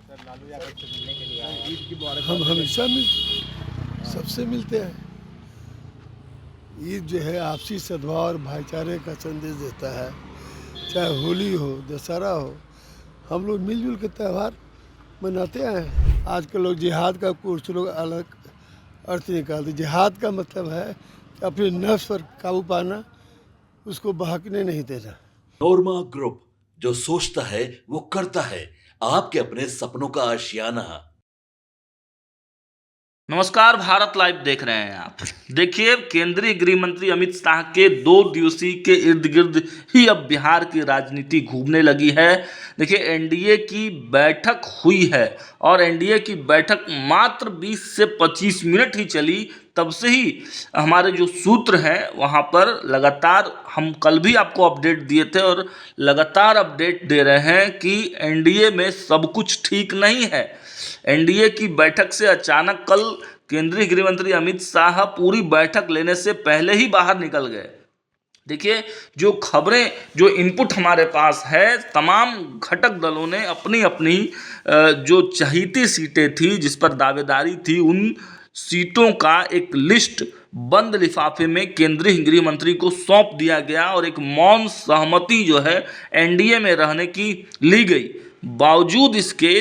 लालू यादव से मिलने के लिए आए हैं। ईद की हम हमेशा सबसे मिलते हैं। ईद जो है आपसी सद्भाव और भाईचारे का संदेश देता है। चाहे होली हो, दशहरा हो, हम लोग मिलजुल के त्यौहार मनाते हैं। आजकल लोग जिहाद का कुछ लोग अलग अर्थ निकालते। जिहाद का मतलब है कि अपने नफ्स पर काबू पाना, उसको बहकने नहीं देना। नोरमा ग्रुप, जो सोचता है वो करता है। आपके अपने सपनों का आशियाना। नमस्कार, भारत लाइव देख रहे हैं आप। देखिए, केंद्रीय गृह मंत्री अमित शाह के 2 दिवसीय के इर्द गिर्द ही अब बिहार की राजनीति घूमने लगी है। देखिए, एनडीए की बैठक हुई है और एनडीए की बैठक मात्र 20 से 25 मिनट ही चली। तब से ही हमारे जो सूत्र हैं वहाँ पर लगातार, हम कल भी आपको अपडेट दिए थे और लगातार अपडेट दे रहे हैं कि एनडीए में सब कुछ ठीक नहीं है। एनडीए की बैठक से अचानक कल केंद्रीय गृह मंत्री अमित शाह पूरी बैठक लेने से पहले ही बाहर निकल गए। देखिए, जो खबरें, जो इनपुट हमारे पास है, तमाम घटक दलों ने अपनी अपनी जो चहीती सीटें थी, जिस पर दावेदारी थी, उन सीटों का एक लिस्ट बंद लिफाफे में केंद्रीय गृह मंत्री को सौंप दिया गया और एक मौन सहमति जो है एनडीए में रहने की ली गई। बावजूद इसके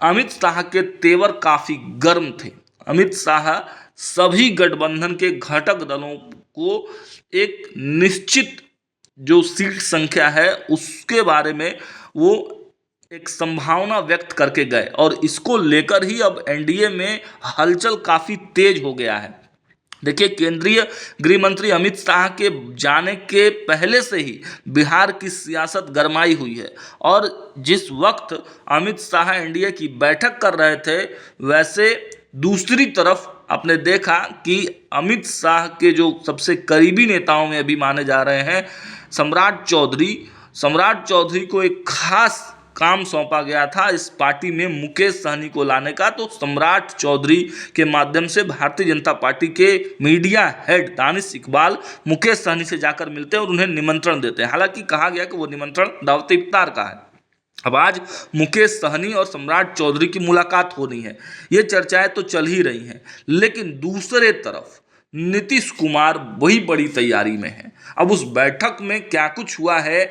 अमित शाह के तेवर काफ़ी गर्म थे। अमित शाह सभी गठबंधन के घटक दलों को एक निश्चित जो सीट संख्या है उसके बारे में वो एक संभावना व्यक्त करके गए और इसको लेकर ही अब एनडीए में हलचल काफ़ी तेज हो गया है। देखिए, केंद्रीय गृह मंत्री अमित शाह के जाने के पहले से ही बिहार की सियासत गरमाई हुई है और जिस वक्त अमित शाह एनडीए की बैठक कर रहे थे, वैसे दूसरी तरफ आपने देखा कि अमित शाह के जो सबसे करीबी नेताओं में अभी माने जा रहे हैं सम्राट चौधरी को एक खास काम सौंपा गया था इस पार्टी में मुकेश सहनी को लाने का। तो सम्राट चौधरी के माध्यम से भारतीय जनता पार्टी के मीडिया हेड दानिश इकबाल मुकेश सहनी से जाकर मिलते हैं और उन्हें निमंत्रण देते हैं। हालांकि कहा गया कि वो निमंत्रण दावत इफ्तार का है। अब आज मुकेश सहनी और सम्राट चौधरी की मुलाकात होनी है, ये चर्चाएं तो चल ही रही हैं। लेकिन दूसरे तरफ नीतीश कुमार वही बड़ी तैयारी में है। अब उस बैठक में क्या कुछ हुआ है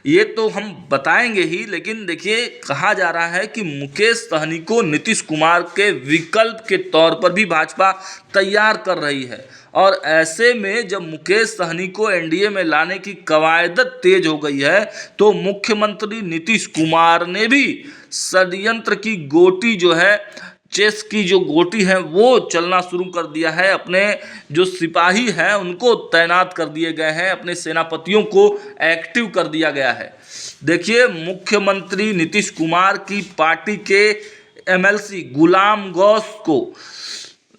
ये तो हम बताएंगे ही, लेकिन देखिए, कहा जा रहा है कि मुकेश सहनी को नीतीश कुमार के विकल्प के तौर पर भी भाजपा तैयार कर रही है और ऐसे में जब मुकेश सहनी को एनडीए में लाने की कवायदत तेज हो गई है तो मुख्यमंत्री नीतीश कुमार ने भी षड्यंत्र की गोटी जो है, चेस की जो गोटी है, वो चलना शुरू कर दिया है। अपने जो सिपाही हैं उनको तैनात कर दिए गए हैं, अपने सेनापतियों को एक्टिव कर दिया गया है। देखिए, मुख्यमंत्री नीतीश कुमार की पार्टी के एमएलसी गुलाम गौस को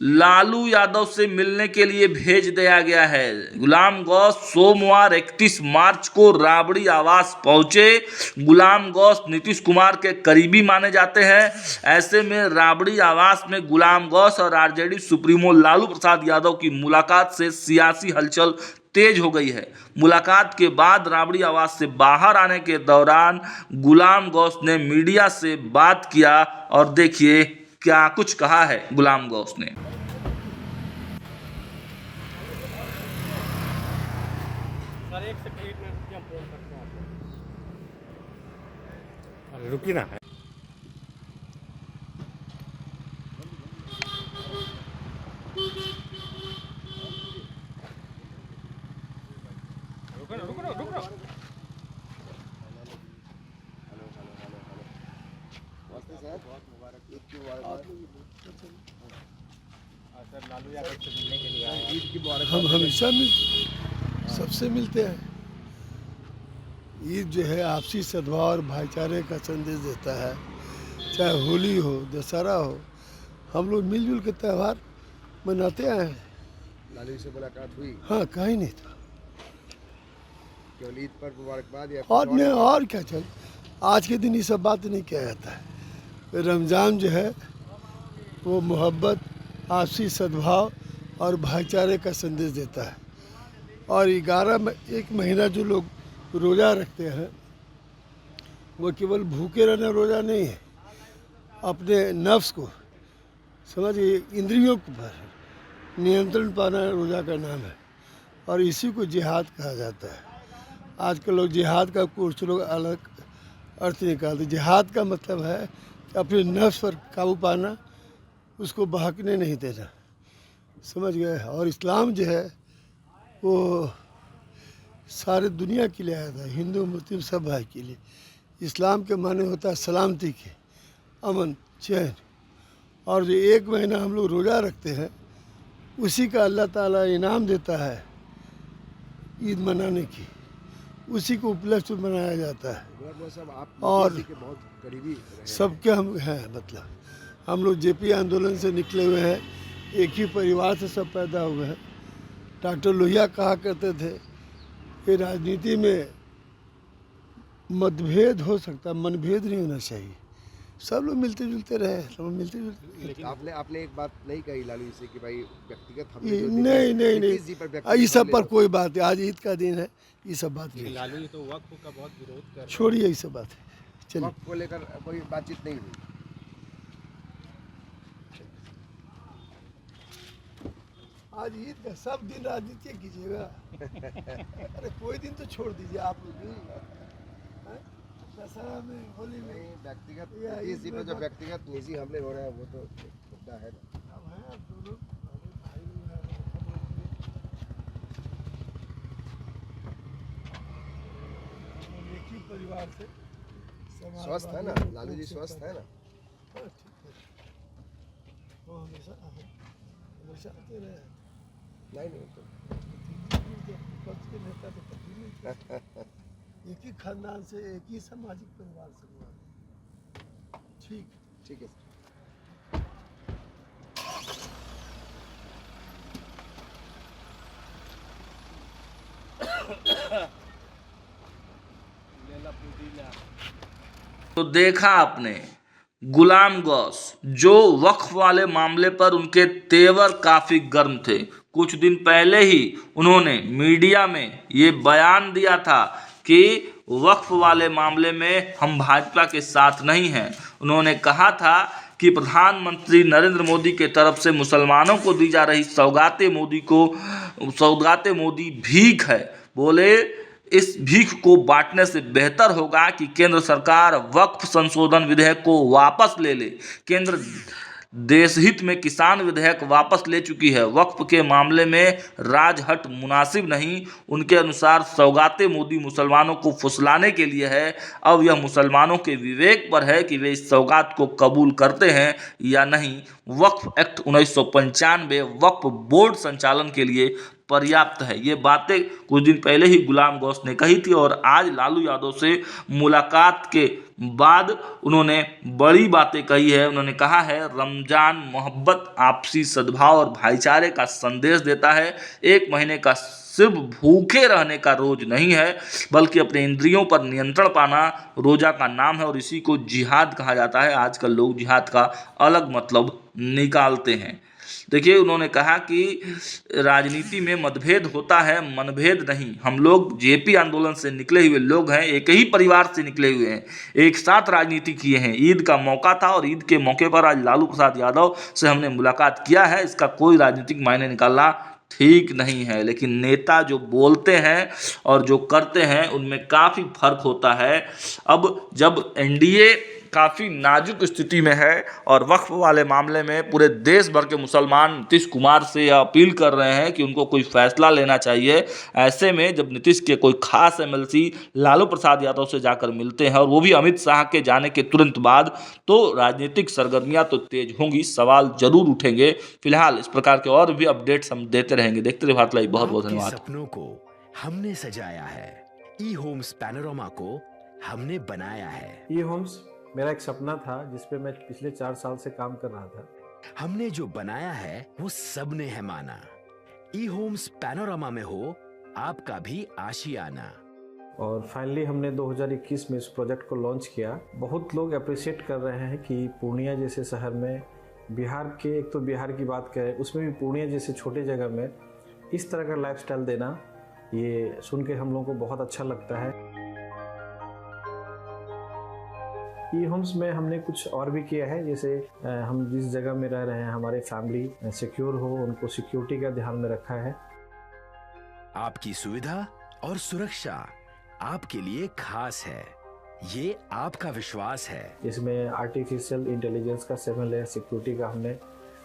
लालू यादव से मिलने के लिए भेज दिया गया है। गुलाम गौस सोमवार 31 मार्च को राबड़ी आवास पहुंचे। गुलाम गौस नीतीश कुमार के करीबी माने जाते हैं। ऐसे में राबड़ी आवास में गुलाम गौस और आरजेडी सुप्रीमो लालू प्रसाद यादव की मुलाकात से सियासी हलचल तेज हो गई है। मुलाकात के बाद राबड़ी आवास से बाहर आने के दौरान गुलाम गौस ने मीडिया से बात किया और देखिए क्या कुछ कहा है गुलाम गौस ने। सर, एक मिनट क्या फोन करते हैं आपको। अरे रुकिए ना। रुको। सर, लालू यादव से मिलने के लिए आए हैं। ईद की हम हमेशा सबसे मिलते हैं। ईद जो है आपसी सद्भाव और भाईचारे का संदेश देता है। चाहे होली हो, दशहरा हो, हम लोग मिलजुल के त्यौहार मनाते आए हैं। लालू से मुलाकात हुई? हाँ, कहीं नहीं था। केवल ईद पर मुबारकबाद या और नहीं, और क्या चल, आज के दिन ये सब बात नहीं किया जाता है। रमज़ान जो है वो मोहब्बत, आपसी सद्भाव और भाईचारे का संदेश देता है। और 1 महीना जो लोग रोज़ा रखते हैं वो केवल भूखे रहना रोज़ा नहीं है, अपने नफ्स को समझिए इंद्रियों पर नियंत्रण पाना रोज़ा का नाम है और इसी को जिहाद कहा जाता है। आजकल लोग जिहाद का कुछ लोग अलग अर्थ निकालते। जिहाद का मतलब है कि अपने नफ्स पर काबू पाना, उसको बहकने नहीं देना, समझ गए। और इस्लाम जो है वो सारे दुनिया के लिए आया था, हिंदू मुस्लिम सब भाई के लिए। इस्लाम के माने होता है सलामती के, अमन, चैन। और जो 1 महीना हम लोग रोज़ा रखते हैं उसी का अल्लाह ताला इनाम देता है ईद मनाने की, उसी को उपलक्ष्य में मनाया जाता है। और सबके हम हैं, मतलब हम लोग जेपी आंदोलन से निकले हुए हैं, एक ही परिवार से सब पैदा हुए हैं। डॉक्टर लोहिया कहा करते थे कि राजनीति में मतभेद हो सकता, मनभेद नहीं होना चाहिए। सब लोग मिलते जुलते रहे, सब मिलते जुलते। लेकिन आपने एक बात नहीं कही लालू जी से कि भाई व्यक्तिगत हम नहीं, इस सब पर कोई बात है। आज ईद का दिन है, ये सब बात नहीं। लालू जी तो वक्फ का बहुत विरोध कर रहे हैं। छोड़िए, ये सब बात है, चलिए। वक्फ को लेकर कोई बातचीत नहीं हुई। आज ईद का सब दिन राजनीति कीजिएगा। अरे कोई दिन तो छोड़ दीजिए आप लोग भी। दशहरा में, होली में व्यक्तिगत इसी पर जो व्यक्तिगत निजी हमले हो रहे हैं वो तो मुद्दा है ना। अब हैं, अब दोनों भाई हैं। एक ही परिवार से स्वस्थ है ना लालू जी, स्वस्थ है ना? हाँ, ठीक है। वो हमेशा आते रहे। नहीं तो पक्ष के नेता तो कभी नहीं थे। एक ही खानदान से, एक ही सामाजिक परिवार से हुआ। ठीक है तो देखा आपने गुलाम गौस, जो वक्फ वाले मामले पर उनके तेवर काफी गर्म थे। कुछ दिन पहले ही उन्होंने मीडिया में ये बयान दिया था कि वक्फ वाले मामले में हम भाजपा के साथ नहीं हैं। उन्होंने कहा था कि प्रधानमंत्री नरेंद्र मोदी के तरफ से मुसलमानों को दी जा रही सौगाते मोदी भीख है। बोले इस भीख को बांटने से बेहतर होगा कि केंद्र सरकार वक्फ संशोधन विधेयक को वापस ले ले। केंद्र देशहित में किसान विधेयक वापस ले चुकी है। वक्फ के मामले में राजहट मुनासिब नहीं। उनके अनुसार सौगाते मोदी मुसलमानों को फुसलाने के लिए है। अब यह मुसलमानों के विवेक पर है कि वे इस सौगात को कबूल करते हैं या नहीं। वक्फ एक्ट 1995 वक्फ बोर्ड संचालन के लिए पर्याप्त है। ये बातें कुछ दिन पहले ही गुलाम गौस ने कही थी और आज लालू यादव से मुलाकात के बाद उन्होंने बड़ी बातें कही है। उन्होंने कहा है रमजान मोहब्बत, आपसी सद्भाव और भाईचारे का संदेश देता है। 1 महीने का सिर्फ भूखे रहने का रोज नहीं है, बल्कि अपने इंद्रियों पर नियंत्रण पाना रोजा का नाम है और इसी को जिहाद कहा जाता है। आजकल लोग जिहाद का अलग मतलब निकालते हैं। देखिए, उन्होंने कहा कि राजनीति में मतभेद होता है, मनभेद नहीं। हम लोग जेपी आंदोलन से निकले हुए लोग हैं, एक ही परिवार से निकले हुए हैं, एक साथ राजनीति किए हैं। ईद का मौका था और ईद के मौके पर आज लालू प्रसाद यादव से हमने मुलाकात किया है। इसका कोई राजनीतिक मायने निकालना ठीक नहीं है, लेकिन नेता जो बोलते हैं और जो करते हैं उनमें काफ़ी फर्क होता है। अब जब एनडीए काफ़ी नाजुक स्थिति में है और वक्फ वाले मामले में पूरे देश भर के मुसलमान नीतीश कुमार से अपील कर रहे हैं कि उनको कोई फैसला लेना चाहिए, ऐसे में जब नीतीश के कोई खास एमएलसी लालू प्रसाद यादव से जाकर मिलते हैं और वो भी अमित शाह के जाने के तुरंत बाद, तो राजनीतिक सरगर्मियां तो तेज होंगी, सवाल जरूर उठेंगे। फिलहाल इस प्रकार के और भी अपडेट्स हम देते रहेंगे। देखते रहिए भारत लाइव। बहुत बहुत धन्यवाद। सपनों को हमने सजाया है, ई होम्स पैनोरामा को हमने बनाया है। ई होम्स मेरा एक सपना था जिस पे मैं पिछले 4 साल से काम कर रहा था। हमने जो बनाया है वो सबने है माना। ई होम्स पैनोरामा में हो आपका भी आशियाना। और फाइनली हमने 2021 में इस प्रोजेक्ट को लॉन्च किया। बहुत लोग अप्रिशिएट कर रहे हैं कि पूर्णिया जैसे शहर में, बिहार के, एक तो बिहार की बात करें उसमें भी पूर्णिया जैसे छोटे जगह में इस तरह का लाइफस्टाइल देना, ये सुन के हम लोगों को बहुत अच्छा लगता है। ई होम्स में हमने कुछ और भी किया है, जैसे हम जिस जगह में रह रहे हैं हमारे फैमिली सिक्योर हो, उनको सिक्योरिटी का ध्यान में रखा है। आपकी सुविधा और सुरक्षा आपके लिए खास है, ये आपका विश्वास है। इसमें आर्टिफिशियल इंटेलिजेंस का 7 लेयर सिक्योरिटी का हमने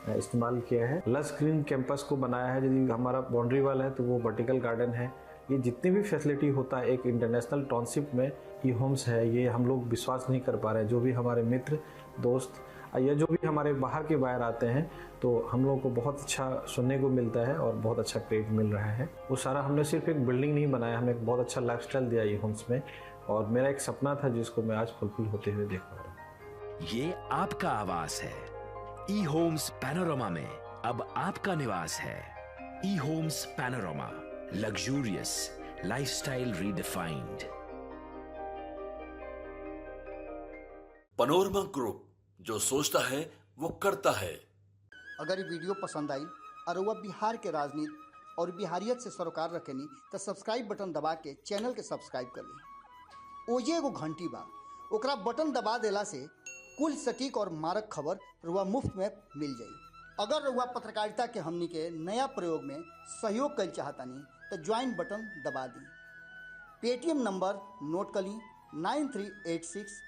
इस्तेमाल किया है। लस ग्रीन कैंपस को बनाया है, यदि हमारा बाउंड्री वाल है तो वो वर्टिकल गार्डन है। ये जितनी भी फैसिलिटी होता है एक इंटरनेशनल टाउनशिप में ई होम्स है, ये हम लोग विश्वास नहीं कर पा रहे हैं। जो भी हमारे मित्र दोस्त या जो भी हमारे बाहर के बाहर आते हैं तो हम लोगों को बहुत अच्छा सुनने को मिलता है और बहुत अच्छा क्रेडिट मिल रहा है। वो सारा हमने सिर्फ एक बिल्डिंग नहीं बनाया, हमें एक बहुत अच्छा लाइफस्टाइल दिया ई होम्स में, और मेरा एक सपना था जिसको मैं आज फुलफिल होते हुए देख पा रहा हूँ। ये आपका आवास है। ई होम्स पैनोरामा में अब आपका निवास है। E Homes Panorama, luxurious lifestyle redefined. Panorama group, जो सोचता है वो करता है। अगर ये वीडियो पसंद आई और वह बिहार के राजनीति और बिहारियत से सरोकार रखेनी तो सब्सक्राइब बटन दबा के चैनल के सब्सक्राइब कर ली। ओजे एगो घंटी बा, ओकरा बटन दबा देला से कुल सटीक और मारक खबर रुआ मुफ्त में मिल जाई। अगर रुआ पत्रकारिता के हमनी के नया प्रयोग में सहयोग कर चाहतानी तो ज्वाइन बटन दबा दी। पेटीएम नंबर नोट कर ली 9386